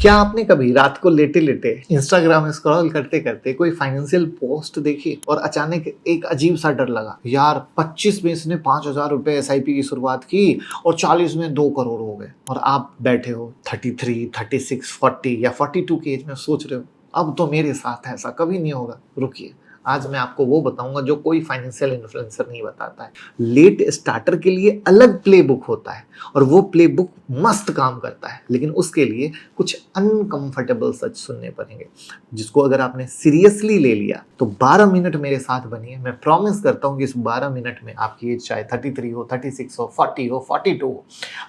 क्या आपने कभी रात को लेटे लेटे इंस्टाग्राम स्क्रॉल करते करते कोई फाइनेंशियल पोस्ट देखी और अचानक एक अजीब सा डर लगा, यार 25 में इसने 5,000 रुपए एसआईपी की शुरुआत की और 40 में 2 करोड़ हो गए, और आप बैठे हो 33, 36, 40 या 42 की एज में सोच रहे हो अब तो मेरे साथ ऐसा कभी नहीं होगा। रुकिए, आज मैं आपको वो बताऊंगा जो कोई फाइनेंशियल इन्फ्लुएंसर नहीं बताता है। लेट स्टार्टर के लिए अलग प्लेबुक होता है और वो प्लेबुक मस्त काम करता है, लेकिन उसके लिए कुछ अनकंफर्टेबल सच सुनने पड़ेंगे, जिसको अगर आपने सीरियसली ले लिया तो 12 मिनट मेरे साथ बनिए। मैं प्रॉमिस करता हूँ कि इस 12 मिनट में आपकी एज चाहे 33 हो, 36 हो, 40 हो, 42 हो,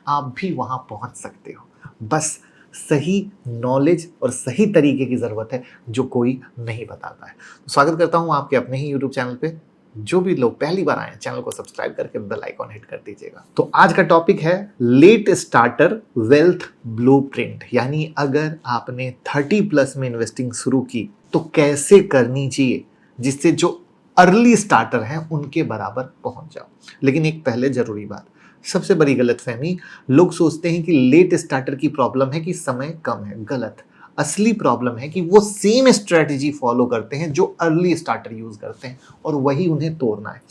आप भी वहां पहुंच सकते हो। बस सही नॉलेज और सही तरीके की ज़रूरत है जो कोई नहीं बताता है। तो स्वागत करता हूं आपके अपने ही YouTube चैनल पे। जो भी लोग पहली बार आए हैं, चैनल को सब्सक्राइब करके बेल आइकॉन हिट कर दीजिएगा। तो आज का टॉपिक है लेट स्टार्टर वेल्थ ब्लूप्रिंट, यानी अगर आपने 30 प्लस में इन्वेस्टिंग शुरू की तो कैसे करनी चाहिए जिससे जो अर्ली स्टार्टर हैं उनके बराबर पहुंच जाओ। लेकिन एक पहले जरूरी बात, सबसे बड़ी गलतफहमी, लोग सोचते हैं कि लेट स्टार्टर की प्रॉब्लम है कि समय कम है। गलत। असली प्रॉब्लम है कि वो सेम स्ट्रेटजी फॉलो करते हैं जो अर्ली स्टार्टर यूज करते हैं और वही उन्हें तोड़ना है।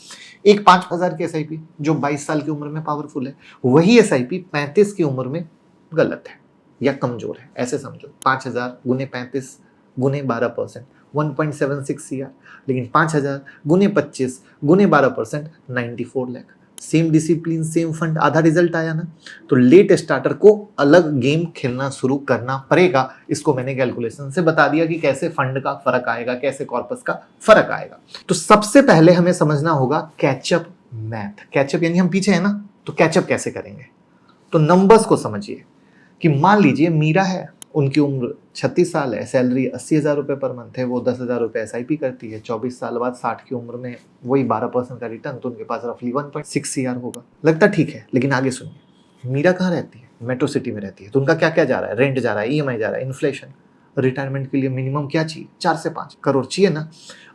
एक 5,000 की एसआईपी जो 22 साल की उम्र में पावरफुल है, वही एसआईपी 35 की उम्र में गलत है या कमजोर है। ऐसे समझो, 5,000 गुने 35 गुने 12% 1.76 CR, लेकिन 5,000 गुने 25 गुने 12% 94 lakh. Same discipline, same fund, आधा रिजल्ट आया ना। तो लेट स्टार्टर को अलग गेम खेलना शुरू करना पड़ेगा। इसको मैंने कैलकुलेशन से बता दिया कि कैसे फंड का फर्क आएगा, कैसे कॉर्पस का फर्क आएगा। तो सबसे पहले हमें समझना होगा कैचअप मैथ। कैचअप यानी हम पीछे हैं ना, तो कैचअप कैसे करेंगे। तो नंबर्स को समझिए कि मान लीजिए मीरा है, उनकी उम्र 36 साल है, सैलरी 80,000 रुपये पर मंथ है, वो 10,000 रुपये एसआईपी करती है। 24 साल बाद 60 की उम्र में वही 12% का रिटर्न, तो उनके पास रफली 1.6 CR होगा। लगता ठीक है, लेकिन आगे सुनिए। मीरा कहाँ रहती है? मेट्रो सिटी में रहती है। तो उनका क्या क्या जा रहा है? रेंट जा रहा है, ईएमआई जा रहा है, इन्फ्लेशन। रिटायरमेंट के लिए मिनिमम क्या चाहिए? 4 से 5 करोड़ चाहिए ना।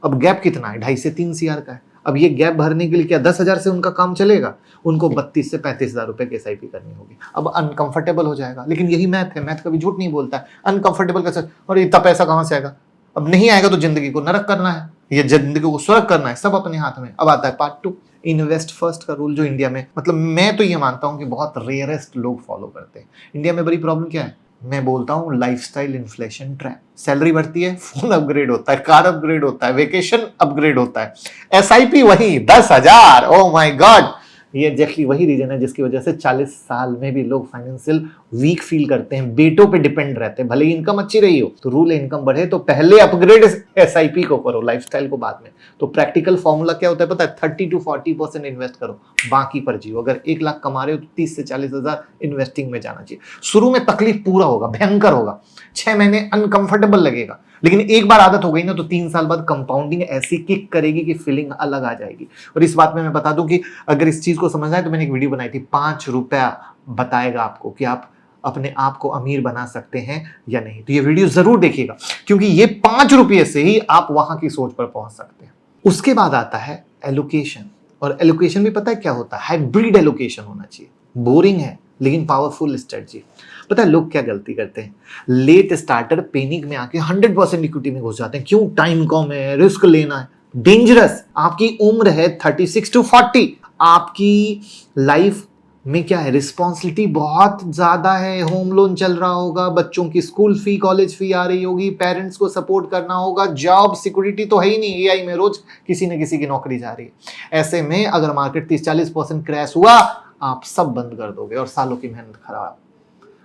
अब गैप कितना है? 2.5 से 3 CR का है। अब ये गैप भरने के लिए क्या 10,000 से उनका काम चलेगा? उनको 32 से 35,000 रुपए की एसआईपी करनी होगी। अब अनकंफर्टेबल हो जाएगा, लेकिन यही मैथ है। मैथ कभी झूठ नहीं बोलता है। अनकंफर्टेबल कैसे, और इतना पैसा कहां से आएगा? अब नहीं आएगा तो जिंदगी को नरक करना है, ये जिंदगी को स्वर्ग करना है, सब अपने हाथ में। अब आता है पार्ट 2, इन्वेस्ट फर्स्ट का रूल, जो इंडिया में, मतलब मैं तो ये मानता हूं कि बहुत रेयरेस्ट लोग फॉलो करते हैं। इंडिया में बड़ी प्रॉब्लम क्या है? मैं बोलता हूं लाइफस्टाइल इन्फ्लेशन ट्रैप। सैलरी बढ़ती है, फोन अपग्रेड होता है, कार अपग्रेड होता है, वेकेशन अपग्रेड होता है, एसआईपी वही 10,000। ओ माय गॉड, ये एग्जैक्टली वही रीजन है जिसकी वजह से 40 साल में भी लोग फाइनेंशियल वीक फील करते हैं, बेटों पे डिपेंड रहते हैं। भले ही इनकम अच्छी रही हो, तो रूल है इनकम बढ़े तो पहले अपग्रेड एसआईपी को करो, लाइफस्टाइल को बाद में। तो प्रैक्टिकल फॉर्मूला क्या होता है पता है? 30 to 40% इन्वेस्ट करो, बाकी पर जियो। अगर 1 लाख कमा रहे हो तो 30 से 40,000 इन्वेस्टिंग में जाना चाहिए। शुरू में तकलीफ पूरा होगा, भयंकर होगा, 6 महीने अनकंफर्टेबल लगेगा, लेकिन एक बार आदत हो गई ना तो 3 साल बाद कंपाउंडिंग ऐसी किक करेगी कि फीलिंग अलग आ जाएगी। और इस बात में मैं बता दूं कि अगर इस चीज को समझना है तो मैंने एक वीडियो बनाई थी, 5 रुपया बताएगा आपको कि आप अपने आप को अमीर बना सकते हैं या नहीं। तो ये वीडियो जरूर देखिएगा, क्योंकि ये 5 रुपये से ही आप वहां की सोच पर पहुंच सकते हैं। उसके बाद आता है एलोकेशन, और एलोकेशन भी पता है क्या होता है? हाइब्रिड एलोकेशन होना चाहिए। बोरिंग है लेकिन पावरफुल स्ट्रेटजी। पता है लोग क्या गलती करते हैं? लेट स्टार्टर पैनिक में आके 100% इक्विटी में घुस जाते हैं। क्यों? टाइम कम है, रिस्क लेना है। डेंजरस। आपकी उम्र है 36 to 40, आपकी लाइफ में क्या है? रिस्पॉन्सिबिलिटी बहुत ज्यादा है। होम लोन चल रहा होगा, बच्चों की स्कूल फी, कॉलेज फी आ रही होगी, पेरेंट्स को सपोर्ट करना होगा, जॉब सिक्योरिटी तो है ही नहीं, एआई में रोज किसी न किसी की नौकरी जा रही है। ऐसे में अगर मार्केट 30-40% क्रैश हुआ, आप सब बंद कर दोगे और सालों की मेहनत खराब।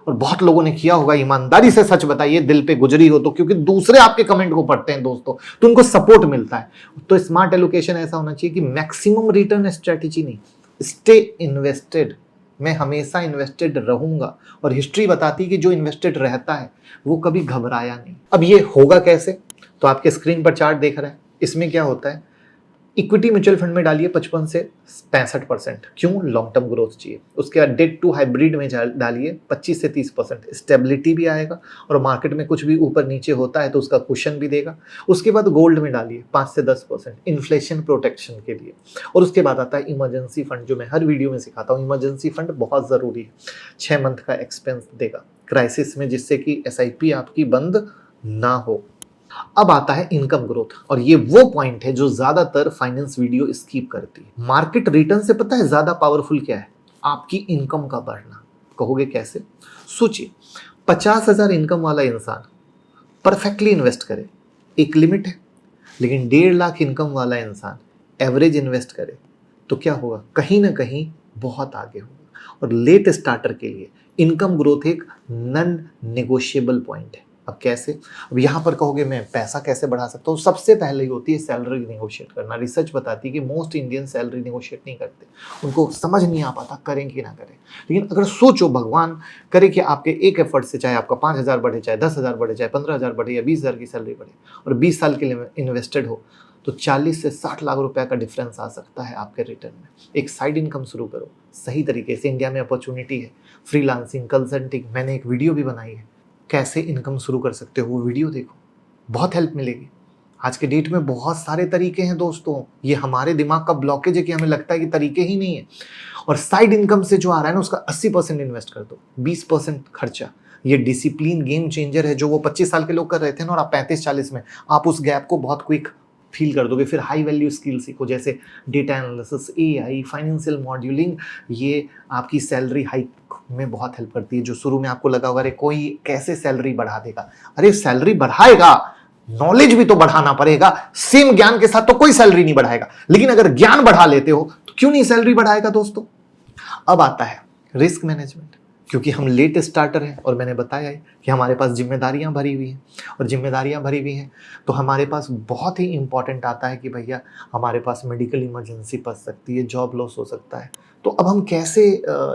और बहुत लोगों ने किया होगा, ईमानदारी से सच बताइए, दिल पे गुजरी हो तो, क्योंकि दूसरे आपके कमेंट को पढ़ते हैं दोस्तों, तो उनको सपोर्ट मिलता है। तो स्मार्ट एलोकेशन ऐसा होना चाहिए कि मैक्सिमम रिटर्न स्ट्रेटेजी नहीं, स्टे इन्वेस्टेड। मैं हमेशा इन्वेस्टेड रहूंगा, और हिस्ट्री बताती है कि जो इन्वेस्टेड रहता है वो कभी घबराया नहीं। अब ये होगा कैसे? तो आपके स्क्रीन पर चार्ट देख रहे हैं, इसमें क्या होता है? इक्विटी म्यूचुअल फंड में डालिए 55 से 65%। क्यों? लॉन्ग टर्म ग्रोथ चाहिए। उसके बाद डेट टू हाइब्रिड में डालिए 25 से 30%, स्टेबिलिटी भी आएगा और मार्केट में कुछ भी ऊपर नीचे होता है तो उसका कुशन भी देगा। उसके बाद गोल्ड में डालिए 5 से 10%, इन्फ्लेशन प्रोटेक्शन के लिए। और उसके बाद आता है इमरजेंसी फंड, जो मैं हर वीडियो में सिखाता हूँ। इमरजेंसी फंड बहुत ज़रूरी है, 6 मंथ का एक्सपेंस देगा। क्राइसिस में, जिससे कि एसआईपी आपकी बंद ना हो। अब आता है इनकम ग्रोथ, और ये वो पॉइंट है जो ज्यादातर फाइनेंस वीडियो स्किप करती है। मार्केट रिटर्न से पता है ज्यादा पावरफुल क्या है? आपकी इनकम का बढ़ना। कहोगे कैसे? सोचिए, 50,000 इनकम वाला इंसान परफेक्टली इन्वेस्ट करे, एक लिमिट है, लेकिन 1.5 लाख इनकम वाला इंसान एवरेज इन्वेस्ट करे तो क्या होगा? कहीं ना कहीं बहुत आगे होगा। और लेट स्टार्टर के लिए इनकम ग्रोथ एक नॉन नेगोशिएबल पॉइंट है। अब कैसे? अब यहाँ पर कहोगे मैं पैसा कैसे बढ़ा सकता हूँ? सबसे पहले ही होती है सैलरी नेगोशिएट करना। रिसर्च बताती है कि मोस्ट इंडियन सैलरी नेगोशिएट नहीं करते, उनको समझ नहीं आ पाता करें कि ना करें। लेकिन अगर सोचो, भगवान करे कि आपके एक एफर्ट से चाहे आपका 5,000 बढ़े, चाहे 10,000 बढ़े, चाहे 15,000 बढ़े या 20,000 की सैलरी बढ़े, और 20 साल के लिए इन्वेस्टेड हो, तो 40 से 60 लाख रुपए का डिफरेंस आ सकता है आपके रिटर्न में। एक साइड इनकम शुरू करो सही तरीके से। इंडिया में अपॉर्चुनिटी है, फ्रीलांसिंग, कंसल्टिंग, मैंने एक वीडियो भी बनाई है कैसे इनकम शुरू कर सकते हो, वो वीडियो देखो, बहुत हेल्प मिलेगी। आज के डेट में बहुत सारे तरीके हैं दोस्तों, ये हमारे दिमाग का ब्लॉकेज है कि हमें लगता है कि तरीके ही नहीं है। और साइड इनकम से जो आ रहा है ना, उसका 80% इन्वेस्ट कर दो, 20% खर्चा। ये डिसिप्लिन गेम चेंजर है, जो वो 25 साल के लोग कर रहे थे ना, और आप 35-40 में आप उस गैप को बहुत क्विक फील कर दोगे। फिर हाई वैल्यू स्किल सीखो, जैसे डेटा एनालिसिस, एआई, फाइनेंशियल मॉड्यूलिंग। ये आपकी सैलरी हाइक में बहुत हेल्प करती है। जो शुरू में आपको लगा होगा अरे कोई कैसे सैलरी बढ़ा देगा, अरे सैलरी बढ़ाएगा, नॉलेज भी तो बढ़ाना पड़ेगा। सेम ज्ञान के साथ तो कोई सैलरी नहीं बढ़ाएगा, लेकिन अगर ज्ञान बढ़ा लेते हो तो क्यों नहीं सैलरी बढ़ाएगा दोस्तों। अब आता है रिस्क मैनेजमेंट, क्योंकि हम लेट स्टार्टर हैं और मैंने बताया है कि हमारे पास जिम्मेदारियां भरी हुई हैं, और जिम्मेदारियां भरी हुई हैं तो हमारे पास बहुत ही इंपॉर्टेंट आता है कि भैया हमारे पास मेडिकल इमरजेंसी पड़ सकती है, जॉब लॉस हो सकता है। तो अब हम कैसे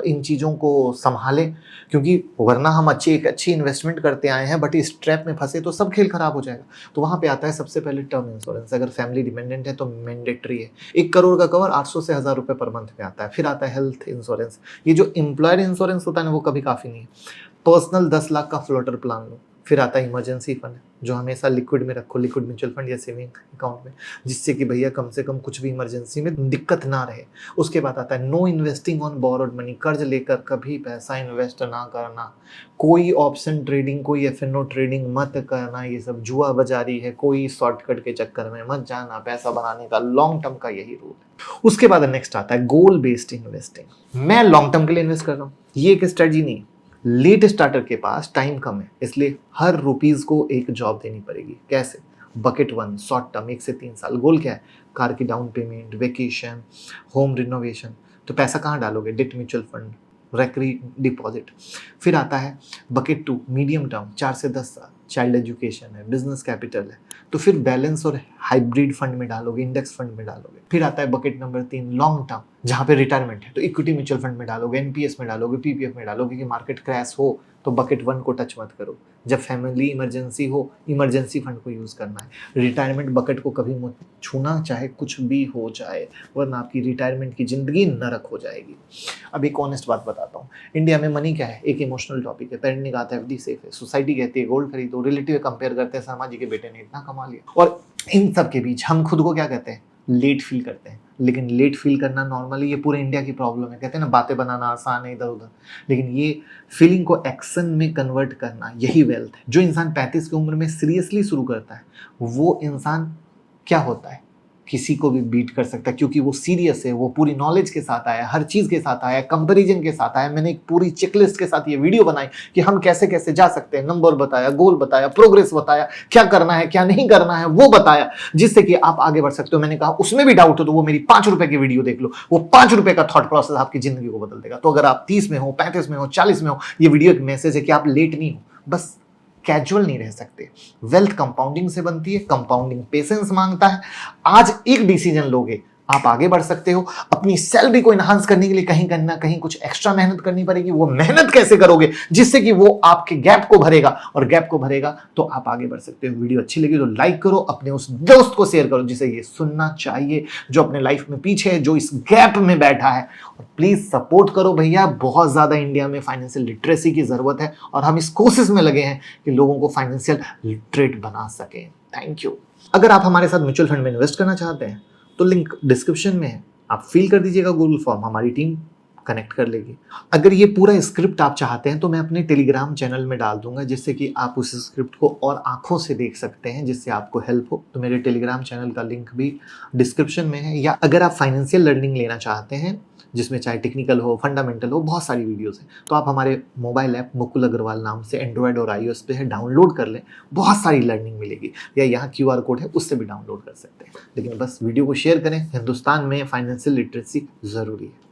इन चीज़ों को संभालें, क्योंकि वरना हम एक अच्छी इन्वेस्टमेंट करते आए हैं, बट इस ट्रैप में फंसे तो सब खेल खराब हो जाएगा। तो वहाँ पे आता है सबसे पहले टर्म इंश्योरेंस। अगर फैमिली डिपेंडेंट है तो मैंडेटरी है। 1 करोड़ का कवर 800 से 1,000 रुपये पर मंथ में आता है। फिर आता है हेल्थ इंश्योरेंस। ये जो एम्प्लॉयर इंश्योरेंस होता है ना, वो कभी काफ़ी नहीं है। पर्सनल 10 लाख का फ्लोटर प्लान लो। फिर आता है इमरजेंसी फंड, जो हमेशा लिक्विड में रखो, लिक्विड म्यूचुअल फंड या सेविंग अकाउंट में, जिससे कि भैया कम से कम कुछ भी इमरजेंसी में दिक्कत ना रहे। उसके बाद आता है no investing on borrowed money. कर्ज लेकर कभी पैसा इन्वेस्ट ना करना। कोई ऑप्शन ट्रेडिंग, कोई एफएनओ ट्रेडिंग मत करना, ये सब जुआ बाजारी है। कोई शॉर्टकट के चक्कर में मत जाना। पैसा बनाने का लॉन्ग टर्म का यही रूल है। उसके बाद नेक्स्ट आता है गोल बेस्ड इन्वेस्टिंग। मैं लॉन्ग टर्म के लिए इन्वेस्ट कर रहा हूँ, ये एक स्ट्रेटजी नहीं। लेट स्टार्टर के पास टाइम कम है, इसलिए हर रुपीज को एक जॉब देनी पड़ेगी। कैसे? बकेट 1 शॉर्ट टर्म 1 से 3 साल। गोल क्या है? कार की down payment, vacation, home renovation. तो पैसा कहाँ डालोगे? डिट म्यूचुअल फंड, रेकरिंग डिपॉजिट। फिर आता है बकेट 2 मीडियम टर्म 4 से 10 साल। चाइल्ड एजुकेशन है, बिजनेस कैपिटल है। तो फिर बैलेंस और हाइब्रिड फंड में डालोगे, इंडेक्स फंड में डालोगे। फिर आता है बकेट नंबर 3 लॉन्ग टर्म, जहाँ पे रिटायरमेंट है, तो इक्विटी म्यूचुअल फंड में डालोगे, एनपीएस में डालोगे, पीपीएफ में डालोगे कि मार्केट क्रैश हो तो बकेट 1 को टच मत करो। जब फैमिली इमरजेंसी हो, इमरजेंसी फंड को यूज करना है। रिटायरमेंट बकेट को कभी मत छूना, चाहे कुछ भी हो जाए, वरना आपकी रिटायरमेंट की जिंदगी नरक हो जाएगी। अब एक ऑनेस्ट बात बताता हूँ, इंडिया में मनी क्या है? एक इमोशनल टॉपिक है। पेरेंट ने कहा था एफडी सेफ है, सोसाइटी कहती है गोल्ड खरीदो, रिलेटिव कंपेयर करते हैं शर्मा जी के बेटे ने इतना कमा लिया। और इन सब के बीच हम खुद को क्या कहते हैं? लेट फील करते हैं। लेकिन लेट फील करना नॉर्मली ये पूरे इंडिया की प्रॉब्लम है। कहते हैं ना बातें बनाना आसान है इधर उधर, लेकिन ये फीलिंग को एक्शन में कन्वर्ट करना, यही वेल्थ है। जो इंसान 35 की उम्र में सीरियसली शुरू करता है, वो इंसान क्या होता है? किसी को भी बीट कर सकता है, क्योंकि वो सीरियस है, वो पूरी नॉलेज के साथ आया, हर चीज के साथ आया, कंपैरिजन के साथ आया। मैंने एक पूरी चेकलिस्ट के साथ ये वीडियो बनाई कि हम कैसे कैसे जा सकते हैं। नंबर बताया, गोल बताया, प्रोग्रेस बताया, क्या करना है क्या नहीं करना है वो बताया, जिससे कि आप आगे बढ़ सकते हो। मैंने कहा उसमें भी डाउट हो तो वो मेरी 5 रुपए की वीडियो देख लो, वो 5 रुपए का थॉट प्रोसेस आपकी जिंदगी को बदल देगा। तो अगर आप 30 में हो, 35 में हो, 40 में हो, ये वीडियो एक मैसेज है कि आप लेट नहीं हो, बस कैजुअल नहीं रह सकते। वेल्थ कंपाउंडिंग से बनती है, कंपाउंडिंग पेशेंस मांगता है। आज एक डिसीजन लोगे, आप आगे बढ़ सकते हो। अपनी सैलरी को एनहांस करने के लिए कहीं ना कहीं कुछ एक्स्ट्रा मेहनत करनी पड़ेगी। वो मेहनत कैसे करोगे? जिससे कि वो आपके गैप को भरेगा, और गैप को भरेगा तो आप आगे बढ़ सकते हो। वीडियो अच्छी लगी तो लाइक करो, अपने उस दोस्त को शेयर करो जिसे ये सुनना चाहिए, जो अपने लाइफ में पीछे है, जो इस गैप में बैठा है। और प्लीज सपोर्ट करो भैया, बहुत ज्यादा इंडिया में फाइनेंशियल लिटरेसी की जरूरत है, और हम इस कोशिश में लगे हैं कि लोगों को फाइनेंशियल लिटरेट बना सके। Thank you. अगर आप हमारे साथ म्यूचुअल फंड में इन्वेस्ट करना चाहते हैं तो लिंक डिस्क्रिप्शन में है, आप फिल कर दीजिएगा गूगल फॉर्म, हमारी टीम कनेक्ट कर लेगी। अगर ये पूरा स्क्रिप्ट आप चाहते हैं तो मैं अपने टेलीग्राम चैनल में डाल दूंगा, जिससे कि आप उस स्क्रिप्ट को और आंखों से देख सकते हैं, जिससे आपको हेल्प हो। तो मेरे टेलीग्राम चैनल का लिंक भी डिस्क्रिप्शन में है। या अगर आप फाइनेंशियल लर्निंग लेना चाहते हैं जिसमें चाहे टेक्निकल हो, फंडामेंटल हो, बहुत सारी वीडियोस हैं, तो आप हमारे मोबाइल ऐप मुकुल अग्रवाल नाम से एंड्रॉयड और iOS पे है, डाउनलोड कर लें। बहुत सारी लर्निंग मिलेगी। या यहाँ QR कोड है, उससे भी डाउनलोड कर सकते हैं। लेकिन बस वीडियो को शेयर करें। हिंदुस्तान में फाइनेंशियल लिटरेसी ज़रूरी है।